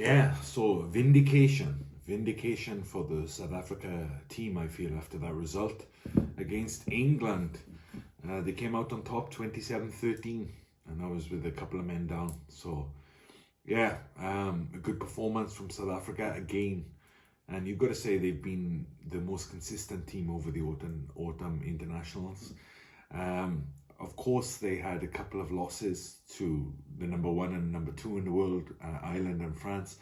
Yeah, so vindication for the South Africa team, I feel, after that result against England. They came out on top 27-13, and that was with a couple of men down. So, yeah, a good performance from South Africa again. And you've got to say they've been the most consistent team over the autumn internationals. Of course, they had a couple of losses to the number one and number two in the world, Ireland and France.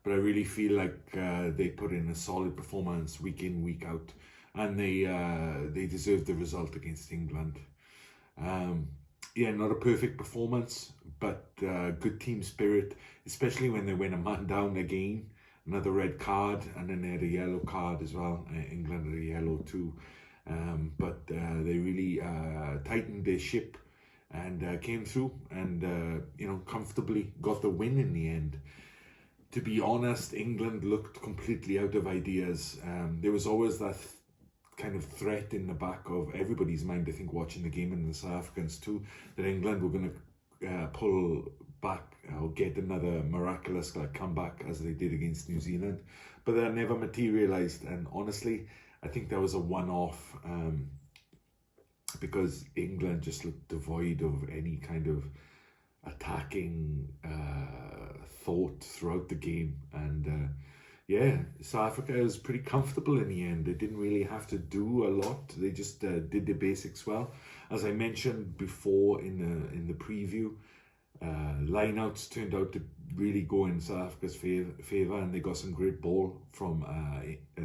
But I really feel like they put in a solid performance week in, week out, and they deserved the result against England. Yeah, not a perfect performance, but good team spirit, especially when they went a man down again. Another red card, and then they had a yellow card as well. England had a yellow too. But they really tightened their ship and came through and, comfortably got the win in the end. To be honest, England looked completely out of ideas. There was always that kind of threat in the back of everybody's mind, I think, watching the game, and the South Africans too, that England were going to pull back or get another miraculous comeback as they did against New Zealand. But that never materialised, and honestly, I think that was a one-off because England just looked devoid of any kind of attacking thought throughout the game. And yeah, South Africa was pretty comfortable in the end. They didn't really have to do a lot. They just did the basics well. As I mentioned before in the preview, lineouts turned out to really go in South Africa's favour, and they got some great ball from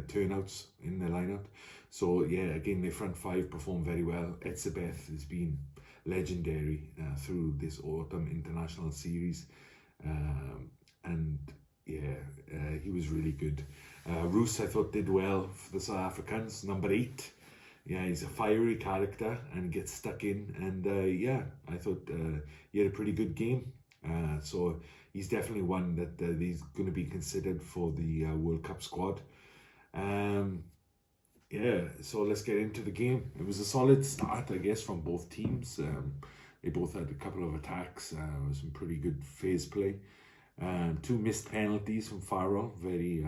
turnouts in the lineout. So yeah, again, the front five performed very well. Etzebeth has been legendary through this autumn international series, and yeah, he was really good. Roos, I thought, did well for the South Africans. Number 8. Yeah, he's a fiery character and gets stuck in, and yeah, I thought he had a pretty good game. So he's definitely one that he's going to be considered for the World Cup squad. Yeah, so let's get into the game. It was a solid start, I guess, from both teams. They both had a couple of attacks, some pretty good phase play. 2 missed penalties from Farrell, very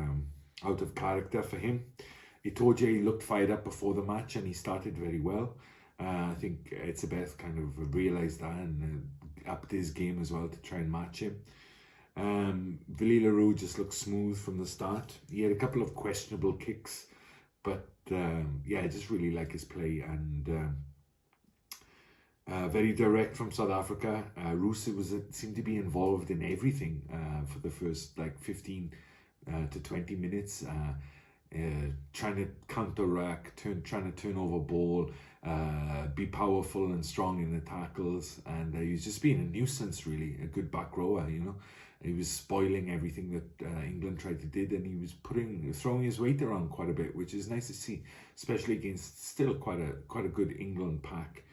out of character for him. Itoje looked fired up before the match, and he started very well. I think Etzebeth kind of realised that and upped his game as well to try and match him. Villy Leroux just looked smooth from the start. He had a couple of questionable kicks, but yeah, I just really like his play, and very direct from South Africa. Roos seemed to be involved in everything for the first 15 to 20 minutes. Trying to counteract, trying to turn over ball, be powerful and strong in the tackles, and he was just being a nuisance, really, a good back rower. He was spoiling everything that England tried to do, and he was throwing his weight around quite a bit, which is nice to see, especially against still quite a good England pack.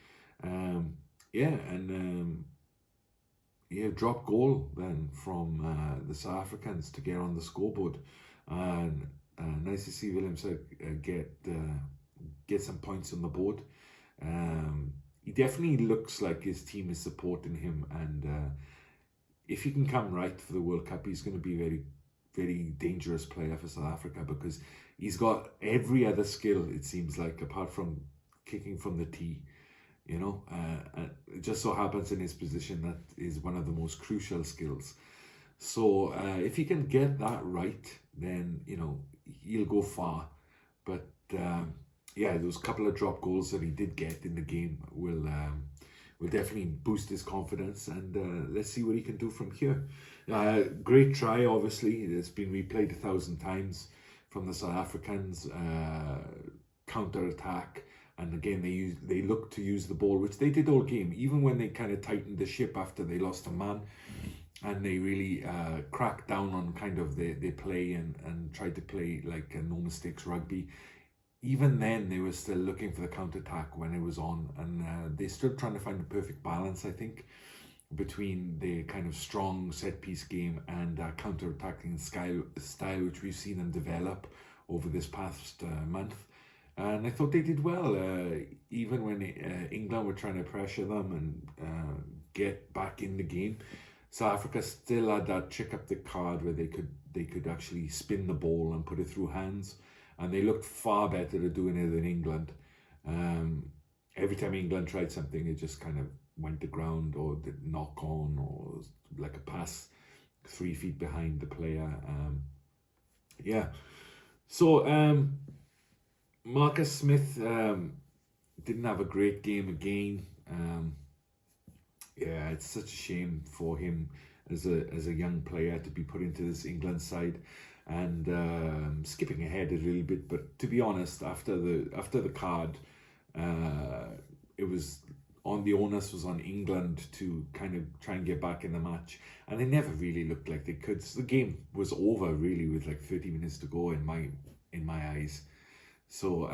Yeah, and yeah, drop goal then from the South Africans to get on the scoreboard, and nice to see Williams get some points on the board. He definitely looks like his team is supporting him, and if he can come right for the World Cup, he's going to be a very, very dangerous player for South Africa, because he's got every other skill, it seems like, apart from kicking from the tee. It just so happens in his position that is one of the most crucial skills. So if he can get that right, then he'll go far. But yeah, those couple of drop goals that he did get in the game will definitely boost his confidence, and let's see what he can do from here. Great try, obviously. It's been replayed 1,000 times from the South Africans. Counter attack. And again, they look to use the ball, which they did all game, even when they kind of tightened the ship after they lost a man, and they really cracked down on kind of their play and tried to play like no mistakes rugby. Even then, they were still looking for the counter-attack when it was on, and they're still trying to find the perfect balance, I think, between the kind of strong set-piece game and counter-attacking style, which we've seen them develop over this past month. And I thought they did well, even when England were trying to pressure them and get back in the game. South Africa still had that trick up the card where they could actually spin the ball and put it through hands, and they looked far better at doing it than England. Every time England tried something, it just kind of went to ground or did knock on or like a pass 3 feet behind the player. Yeah. So Marcus Smith didn't have a great game again. Yeah, it's such a shame for him as a young player to be put into this England side. And skipping ahead a little bit, but to be honest, after the card, it was on the onus was on England to kind of try and get back in the match, and they never really looked like they could. So the game was over really with like 30 minutes to go in my eyes. So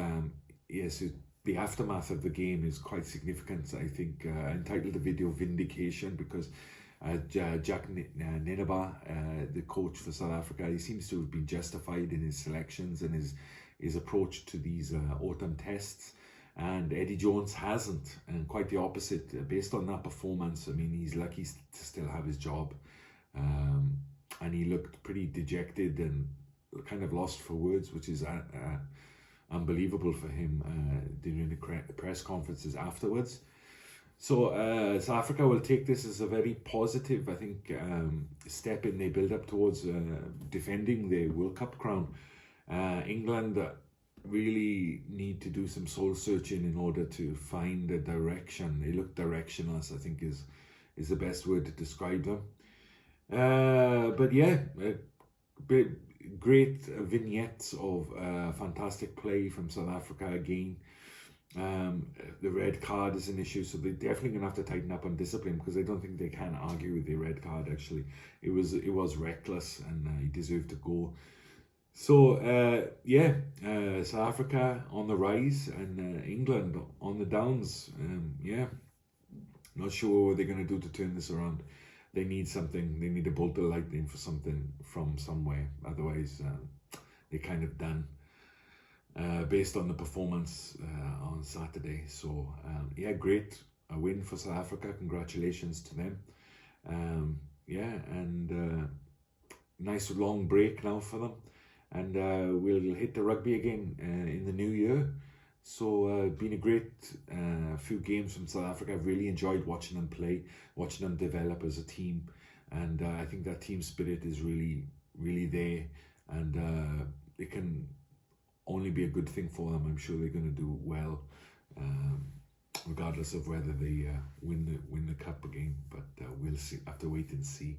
yes, the aftermath of the game is quite significant. I think I entitled the video "Vindication" because Jack Ninaba, the coach for South Africa, he seems to have been justified in his selections and his approach to these autumn tests. And Eddie Jones hasn't, and quite the opposite. Based on that performance, I mean, he's lucky to still have his job. And he looked pretty dejected and kind of lost for words, which is unbelievable for him during the press conferences afterwards. So South Africa will take this as a very positive, I think, step in their build-up towards defending their World Cup crown. England really need to do some soul searching in order to find a direction. They look directionless, I think is the best word to describe them. But yeah, great vignettes of fantastic play from South Africa again. The red card is an issue, so they're definitely going to have to tighten up on discipline, because I don't think they can argue with the red card. Actually, it was reckless, and he deserved to go. So South Africa on the rise, and England on the downs. Not sure what they're going to do to turn this around. They need something. They need a bolt of lightning for something from somewhere. Otherwise, they're kind of done. Based on the performance on Saturday. So great, a win for South Africa. Congratulations to them. Nice long break now for them. And we'll hit the rugby again in the new year. So been a great few games from South Africa. I've really enjoyed watching them play, watching them develop as a team. And I think that team spirit is really, really there. And it can only be a good thing for them. I'm sure they're going to do well, regardless of whether they win the cup again. But we'll see. Have to wait and see.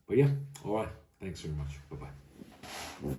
But yeah, all right. Thanks very much. Bye-bye.